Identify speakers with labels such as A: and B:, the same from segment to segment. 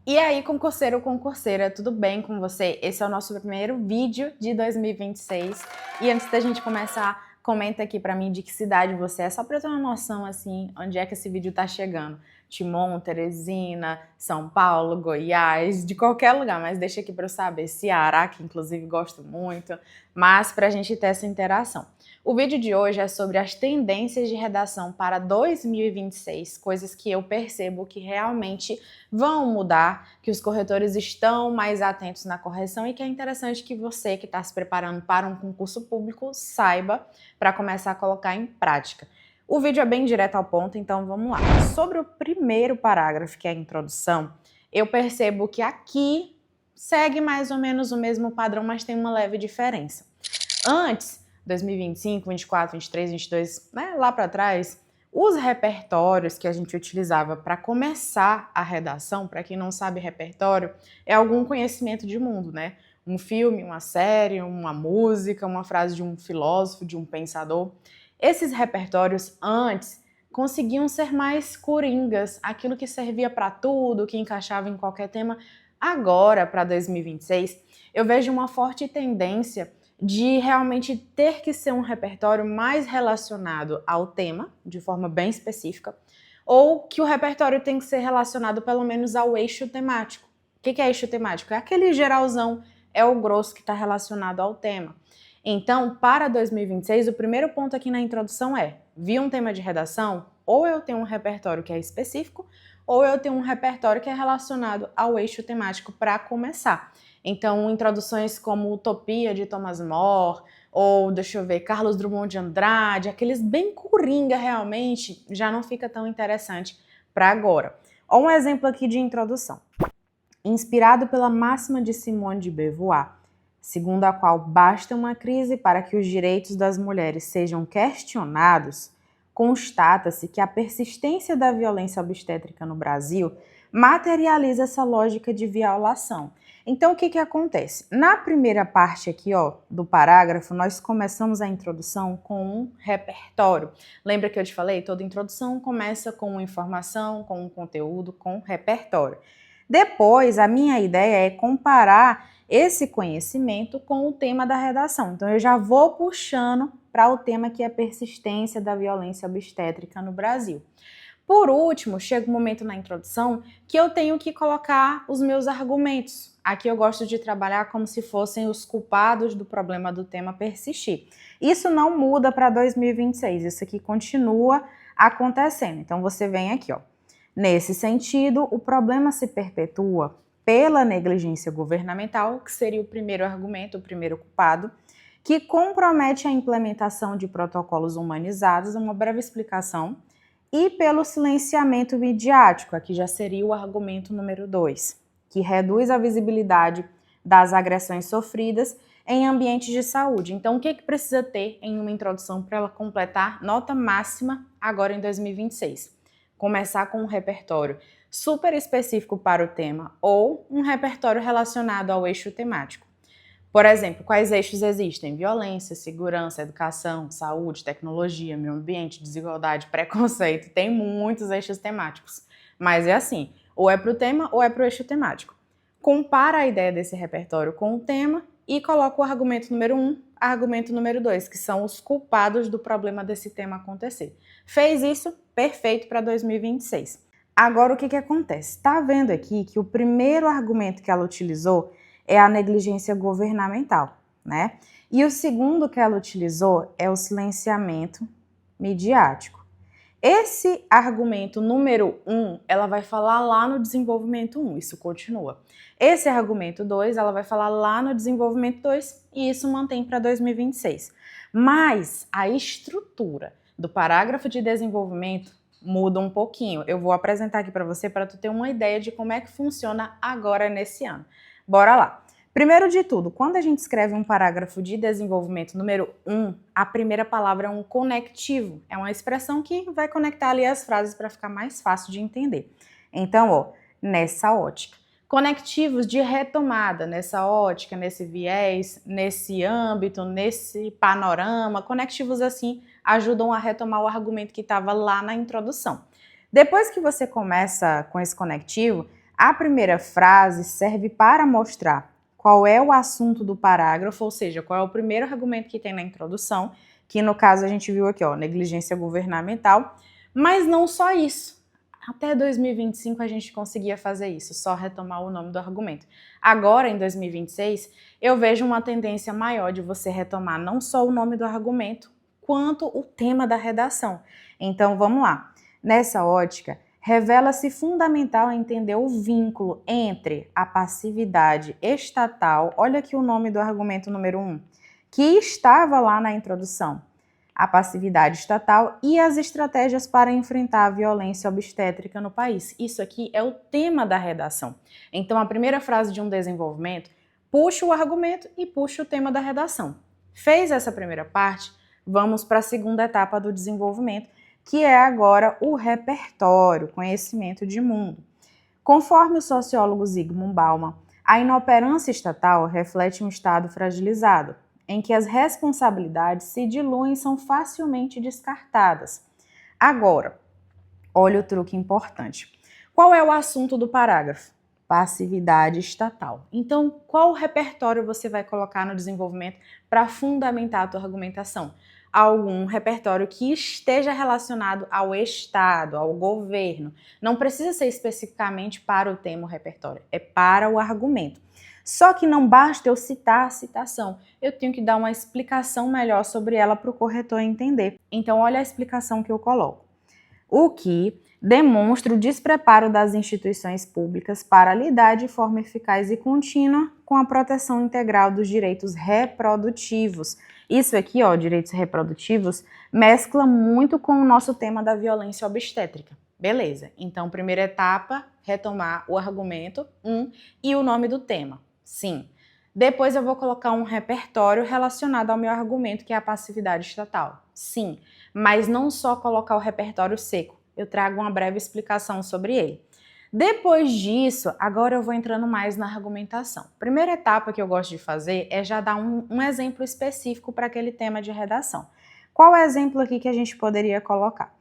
A: E aí, concurseiro ou concurseira, tudo bem com você? Esse é o nosso primeiro vídeo de 2026. E antes da gente começar, comenta aqui pra mim de que cidade você é, só pra eu ter uma noção, assim, onde é que esse vídeo tá chegando. Timon, Teresina, São Paulo, Goiás, de qualquer lugar, mas deixa aqui pra eu saber. Ceará, que inclusive gosto muito, mas pra gente ter essa interação. O vídeo de hoje é sobre as tendências de redação para 2026, coisas que eu percebo que realmente vão mudar, que os corretores estão mais atentos na correção e que é interessante que você que está se preparando para um concurso público saiba para começar a colocar em prática. O vídeo é bem direto ao ponto, então vamos lá. Sobre o primeiro parágrafo, que é a introdução, eu percebo que aqui segue mais ou menos o mesmo padrão, mas tem uma leve diferença. Antes, 2025, 24, 23, 22, né, lá para trás, os repertórios que a gente utilizava para começar a redação, para quem não sabe, repertório é algum conhecimento de mundo, né? Um filme, uma série, uma música, uma frase de um filósofo, de um pensador. Esses repertórios antes conseguiam ser mais coringas, aquilo que servia para tudo, que encaixava em qualquer tema. Agora, para 2026, eu vejo uma forte tendência de realmente ter que ser um repertório mais relacionado ao tema, de forma bem específica, ou que o repertório tem que ser relacionado pelo menos ao eixo temático. O que é eixo temático? É aquele geralzão, é o grosso que está relacionado ao tema. Então, para 2026, o primeiro ponto aqui na introdução é: vi um tema de redação, ou eu tenho um repertório que é específico, ou eu tenho um repertório que é relacionado ao eixo temático para começar. Então, introduções como Utopia, de Thomas More, ou, deixa eu ver, Carlos Drummond de Andrade, aqueles bem coringa realmente, já não fica tão interessante para agora. Olha um exemplo aqui de introdução. Inspirado pela máxima de Simone de Beauvoir, segundo a qual basta uma crise para que os direitos das mulheres sejam questionados, constata-se que a persistência da violência obstétrica no Brasil materializa essa lógica de violação. Então, o que acontece? Na primeira parte aqui, do parágrafo, nós começamos a introdução com um repertório. Lembra que eu te falei? Toda introdução começa com uma informação, com um conteúdo, com um repertório. Depois, a minha ideia é comparar esse conhecimento com o tema da redação. Então, eu já vou puxando para o tema que é persistência da violência obstétrica no Brasil. Por último, chega um momento na introdução que eu tenho que colocar os meus argumentos. Aqui eu gosto de trabalhar como se fossem os culpados do problema do tema persistir. Isso não muda para 2026, isso aqui continua acontecendo. Então você vem aqui, Nesse sentido, o problema se perpetua pela negligência governamental, que seria o primeiro argumento, o primeiro culpado, que compromete a implementação de protocolos humanizados, uma breve explicação, e pelo silenciamento midiático, aqui já seria o argumento número 2, que reduz a visibilidade das agressões sofridas em ambientes de saúde. Então, o que precisa ter em uma introdução para ela completar nota máxima agora em 2026? Começar com um repertório super específico para o tema ou um repertório relacionado ao eixo temático. Por exemplo, quais eixos existem? Violência, segurança, educação, saúde, tecnologia, meio ambiente, desigualdade, preconceito. Tem muitos eixos temáticos. Mas é assim, ou é para o tema ou é para o eixo temático. Compara a ideia desse repertório com o tema e coloca o argumento número 1, argumento número 2, que são os culpados do problema desse tema acontecer. Fez isso? Perfeito para 2026. Agora, o que acontece? Está vendo aqui que o primeiro argumento que ela utilizou é a negligência governamental, né? E o segundo que ela utilizou é o silenciamento midiático. Esse argumento número 1, ela vai falar lá no desenvolvimento 1, isso continua. Esse argumento 2, ela vai falar lá no desenvolvimento 2 e isso mantém para 2026. Mas a estrutura do parágrafo de desenvolvimento muda um pouquinho. Eu vou apresentar aqui para você para tu ter uma ideia de como é que funciona agora nesse ano. Bora lá! Primeiro de tudo, quando a gente escreve um parágrafo de desenvolvimento número 1, a primeira palavra é um conectivo. É uma expressão que vai conectar ali as frases para ficar mais fácil de entender. Então, nessa ótica. Conectivos de retomada, nessa ótica, nesse viés, nesse âmbito, nesse panorama. Conectivos assim ajudam a retomar o argumento que estava lá na introdução. Depois que você começa com esse conectivo, A primeira frase serve para mostrar qual é o assunto do parágrafo, ou seja, qual é o primeiro argumento que tem na introdução, que no caso a gente viu aqui, ó, negligência governamental, mas não só isso. Até 2025 a gente conseguia fazer isso, só retomar o nome do argumento. Agora, em 2026, eu vejo uma tendência maior de você retomar não só o nome do argumento, quanto o tema da redação. Então, vamos lá. Nessa ótica, revela-se fundamental entender o vínculo entre a passividade estatal, olha aqui o nome do argumento número 1, que estava lá na introdução, a passividade estatal e as estratégias para enfrentar a violência obstétrica no país. Isso aqui é o tema da redação. Então, a primeira frase de um desenvolvimento puxa o argumento e puxa o tema da redação. Fez essa primeira parte, vamos para a segunda etapa do desenvolvimento, que é agora o repertório, conhecimento de mundo. Conforme o sociólogo Zygmunt Bauman, a inoperância estatal reflete um estado fragilizado, em que as responsabilidades se diluem e são facilmente descartadas. Agora, olha o truque importante. Qual é o assunto do parágrafo? Passividade estatal. Então, qual repertório você vai colocar no desenvolvimento para fundamentar a tua argumentação? Algum repertório que esteja relacionado ao Estado, ao governo. Não precisa ser especificamente para o tema o repertório, é para o argumento. Só que não basta eu citar a citação, eu tenho que dar uma explicação melhor sobre ela para o corretor entender. Então, olha a explicação que eu coloco. O que demonstra o despreparo das instituições públicas para lidar de forma eficaz e contínua com a proteção integral dos direitos reprodutivos. Isso aqui, ó, direitos reprodutivos, mescla muito com o nosso tema da violência obstétrica. Beleza, então primeira etapa, retomar o argumento, e o nome do tema. Sim. Depois eu vou colocar um repertório relacionado ao meu argumento, que é a passividade estatal. Sim, mas não só colocar o repertório seco, eu trago uma breve explicação sobre ele. Depois disso, agora eu vou entrando mais na argumentação. Primeira etapa que eu gosto de fazer é já dar um exemplo específico para aquele tema de redação. Qual é o exemplo aqui que a gente poderia colocar?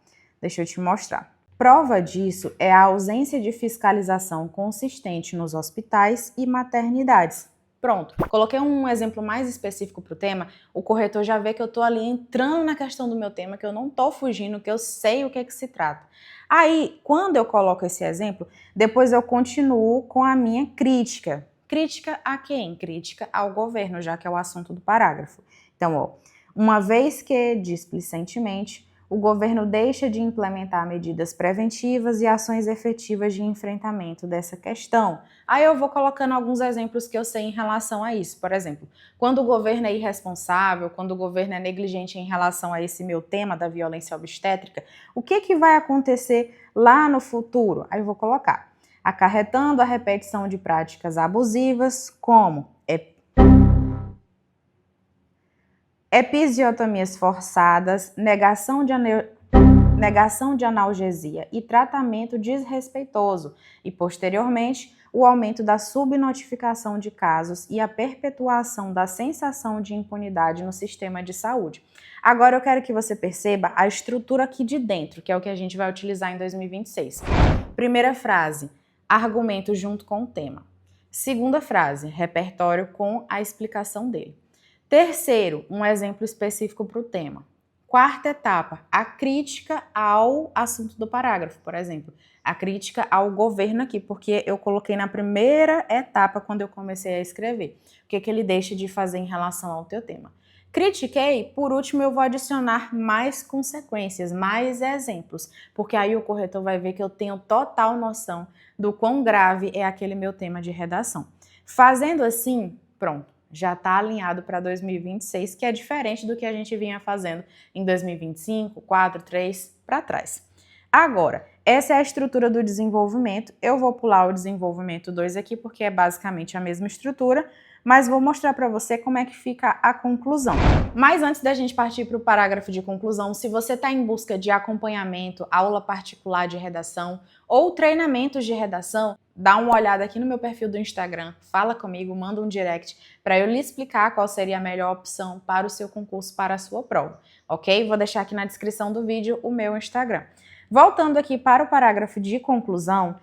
A: Deixa eu te mostrar. Prova disso é a ausência de fiscalização consistente nos hospitais e maternidades. Pronto, coloquei um exemplo mais específico para o tema, o corretor já vê que eu estou ali entrando na questão do meu tema, que eu não estou fugindo, que eu sei o que é que se trata. Aí, quando eu coloco esse exemplo, depois eu continuo com a minha crítica. Crítica a quem? Crítica ao governo, já que é o assunto do parágrafo. Então, ó, uma vez que, displicentemente, o governo deixa de implementar medidas preventivas e ações efetivas de enfrentamento dessa questão. Aí eu vou colocando alguns exemplos que eu sei em relação a isso. Por exemplo, quando o governo é irresponsável, quando o governo é negligente em relação a esse meu tema da violência obstétrica, o que vai acontecer lá no futuro? Aí eu vou colocar, acarretando a repetição de práticas abusivas, como episiotomias forçadas, negação de analgesia e tratamento desrespeitoso e, posteriormente, o aumento da subnotificação de casos e a perpetuação da sensação de impunidade no sistema de saúde. Agora eu quero que você perceba a estrutura aqui de dentro, que é o que a gente vai utilizar em 2026. Primeira frase, argumento junto com o tema. Segunda frase, repertório com a explicação dele. Terceiro, um exemplo específico para o tema. Quarta etapa, a crítica ao assunto do parágrafo, por exemplo. A crítica ao governo aqui, porque eu coloquei na primeira etapa quando eu comecei a escrever. O que ele deixa de fazer em relação ao teu tema. Critiquei, por último eu vou adicionar mais consequências, mais exemplos, porque aí o corretor vai ver que eu tenho total noção do quão grave é aquele meu tema de redação. Fazendo assim, pronto. Já está alinhado para 2026, que é diferente do que a gente vinha fazendo em 2025, 4, 3, para trás. Agora, essa é a estrutura do desenvolvimento. Eu vou pular o desenvolvimento 2 aqui, porque é basicamente a mesma estrutura, mas vou mostrar para você como é que fica a conclusão. Mas antes da gente partir para o parágrafo de conclusão, se você está em busca de acompanhamento, aula particular de redação ou treinamentos de redação, dá uma olhada aqui no meu perfil do Instagram, fala comigo, manda um direct para eu lhe explicar qual seria a melhor opção para o seu concurso, para a sua prova, ok? Vou deixar aqui na descrição do vídeo o meu Instagram. Voltando aqui para o parágrafo de conclusão,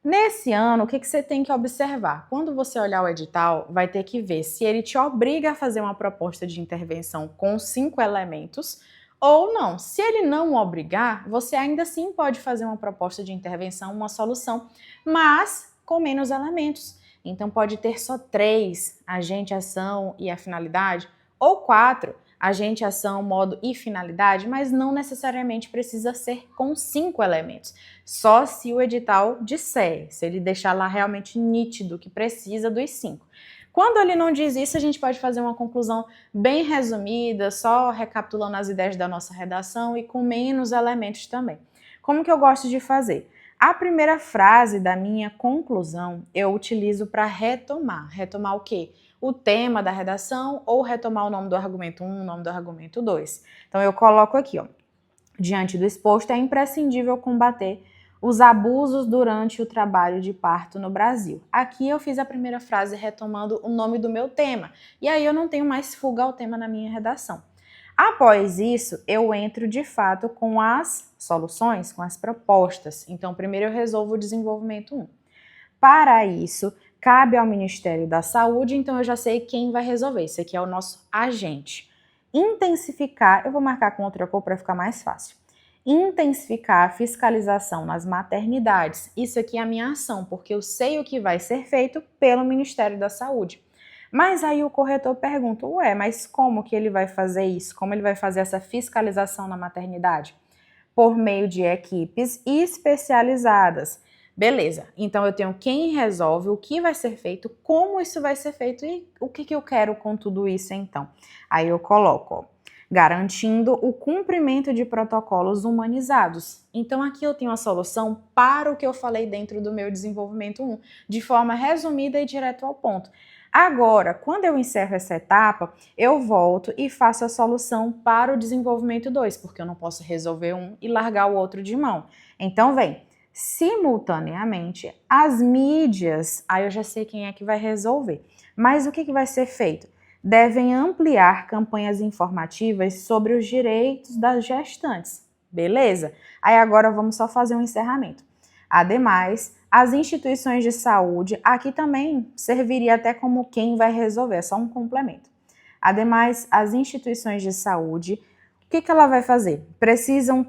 A: Nesse ano, o que você tem que observar? Quando você olhar o edital, vai ter que ver se ele te obriga a fazer uma proposta de intervenção com 5 elementos ou não. Se ele não obrigar, você ainda assim pode fazer uma proposta de intervenção, uma solução, mas com menos elementos. Então pode ter só 3, agente, ação e a finalidade, ou 4, agente, ação, modo e finalidade, mas não necessariamente precisa ser com 5 elementos. Só se o edital disser, se ele deixar lá realmente nítido que precisa dos 5. Quando ele não diz isso, a gente pode fazer uma conclusão bem resumida, só recapitulando as ideias da nossa redação e com menos elementos também. Como que eu gosto de fazer? A primeira frase da minha conclusão eu utilizo para retomar. Retomar o quê? O tema da redação ou retomar o nome do argumento 1, o nome do argumento 2. Então eu coloco aqui, ó. Diante do exposto, é imprescindível combater os abusos durante o trabalho de parto no Brasil. Aqui eu fiz a primeira frase retomando o nome do meu tema, e aí eu não tenho mais fuga ao tema na minha redação. Após isso, eu entro de fato com as soluções, com as propostas. Então, primeiro eu resolvo o desenvolvimento 1. Para isso, cabe ao Ministério da Saúde, então eu já sei quem vai resolver. Esse aqui é o nosso agente. Intensificar, eu vou marcar com outra cor para ficar mais fácil. Intensificar a fiscalização nas maternidades. Isso aqui é a minha ação, porque eu sei o que vai ser feito pelo Ministério da Saúde. Mas aí o corretor pergunta, mas como que ele vai fazer isso? Como ele vai fazer essa fiscalização na maternidade? Por meio de equipes especializadas. Beleza, então eu tenho quem resolve, o que vai ser feito, como isso vai ser feito e o que eu quero com tudo isso então. Aí eu coloco, ó, garantindo o cumprimento de protocolos humanizados. Então aqui eu tenho a solução para o que eu falei dentro do meu desenvolvimento 1, de forma resumida e direto ao ponto. Agora, quando eu encerro essa etapa, eu volto e faço a solução para o desenvolvimento 2, porque eu não posso resolver um e largar o outro de mão. Então vem, simultaneamente, as mídias, aí eu já sei quem é que vai resolver. Mas o que vai ser feito? Devem ampliar campanhas informativas sobre os direitos das gestantes. Beleza? Aí agora vamos só fazer um encerramento. Ademais, as instituições de saúde, aqui também serviria até como quem vai resolver, é só um complemento. Ademais, as instituições de saúde, o que ela vai fazer? Precisam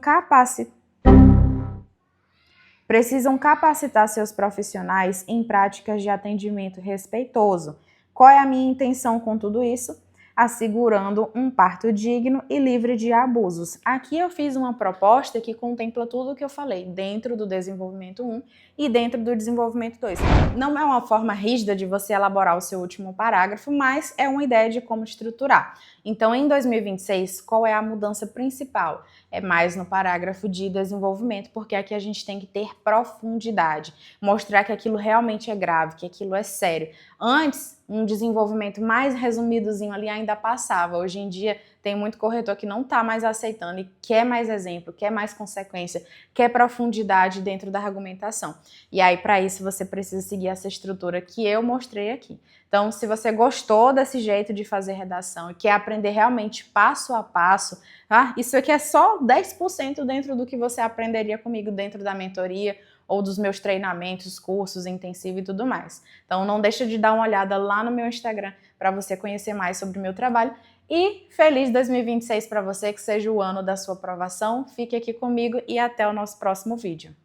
A: capacitar seus profissionais em práticas de atendimento respeitoso. Qual é a minha intenção com tudo isso? Assegurando um parto digno e livre de abusos. Aqui eu fiz uma proposta que contempla tudo o que eu falei dentro do desenvolvimento 1 e dentro do desenvolvimento 2. Não é uma forma rígida de você elaborar o seu último parágrafo, mas é uma ideia de como estruturar. Então, em 2026, qual é a mudança principal? É mais no parágrafo de desenvolvimento, porque aqui a gente tem que ter profundidade, mostrar que aquilo realmente é grave, que aquilo é sério. Antes, um desenvolvimento mais resumidozinho ali ainda passava. Hoje em dia, tem muito corretor que não está mais aceitando e quer mais exemplo, quer mais consequência, quer profundidade dentro da argumentação. E aí, para isso, você precisa seguir essa estrutura que eu mostrei aqui. Então, se você gostou desse jeito de fazer redação e quer aprender realmente passo a passo, tá? Isso aqui é só 10% dentro do que você aprenderia comigo dentro da mentoria ou dos meus treinamentos, cursos, intensivo e tudo mais. Então, não deixa de dar uma olhada lá no meu Instagram para você conhecer mais sobre o meu trabalho. E feliz 2026 para você, que seja o ano da sua aprovação. Fique aqui comigo e até o nosso próximo vídeo.